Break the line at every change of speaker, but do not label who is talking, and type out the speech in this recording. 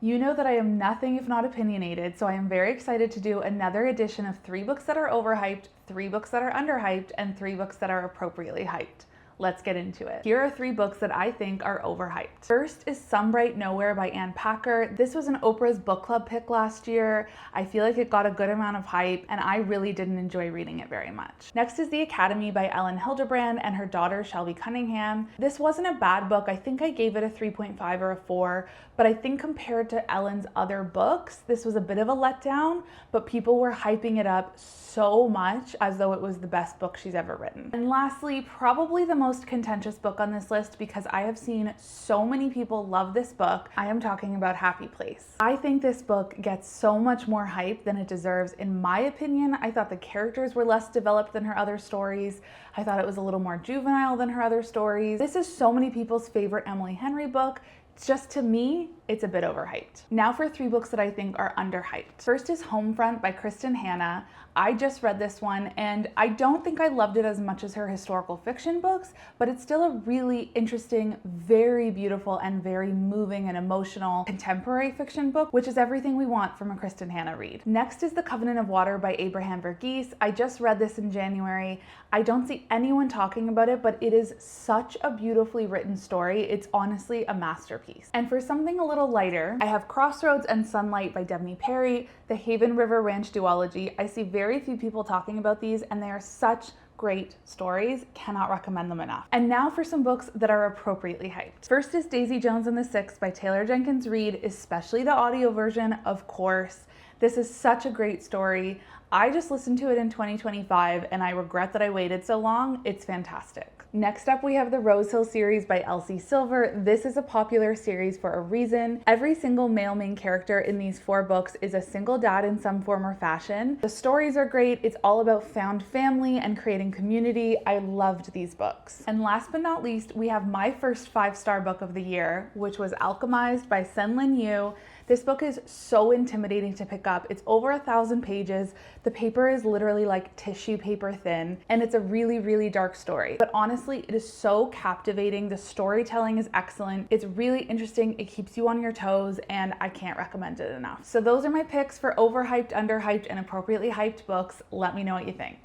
You know that I am nothing if not opinionated, so I am very excited to do another edition of 3 books that are overhyped, 3 books that are underhyped, and 3 books that are appropriately hyped. Let's get into it. Here are 3 books that I think are overhyped. First is Some Bright Nowhere by Ann Packer. This was an Oprah's book club pick last year. I feel like it got a good amount of hype, and I really didn't enjoy reading it very much. Next is The Academy by Ellen Hildebrand and her daughter Shelby Cunningham. This wasn't a bad book. I think I gave it a 3.5 or a 4, but I think compared to Ellen's other books, this was a bit of a letdown, but people were hyping it up so much as though it was the best book she's ever written. And lastly, probably the most contentious book on this list because I have seen so many people love this book. I am talking about Happy Place. I think this book gets so much more hype than it deserves. In my opinion, I thought the characters were less developed than her other stories. I thought it was a little more juvenile than her other stories. This is so many people's favorite Emily Henry book. Just to me, it's a bit overhyped. Now for 3 books that I think are underhyped. First is Homefront by Kristen Hanna. I just read this one and I don't think I loved it as much as her historical fiction books, but it's still a really interesting, very beautiful, and very moving and emotional contemporary fiction book, which is everything we want from a Kristen Hanna read. Next is The Covenant of Water by Abraham Verghese. I just read this in January. I don't see anyone talking about it, but it is such a beautifully written story. It's honestly a masterpiece. And for something a little lighter, I have Crossroads and Sunlight by Devney Perry, the Haven River Ranch duology. I see very few people talking about these, and they are such great stories. Cannot recommend them enough. And now for some books that are appropriately hyped. First is Daisy Jones and the Six by Taylor Jenkins Reid, especially the audio version, of course. This is such a great story. I just listened to it in 2025 and I regret that I waited so long. It's fantastic. Next up, we have the Rosehill series by Elsie Silver. This is a popular series for a reason. Every single male main character in these 4 books is a single dad in some form or fashion. The stories are great. It's all about found family and creating community. I loved these books. And last but not least, we have my first 5-star book of the year, which was Alchemized by Sen-Lin Yu. This book is so intimidating to pick up. It's over 1,000 pages. The paper is literally like tissue paper thin, and it's a really, really dark story. But honestly, it is so captivating. The storytelling is excellent. It's really interesting. It keeps you on your toes, and I can't recommend it enough. So those are my picks for overhyped, underhyped, and appropriately hyped books. Let me know what you think.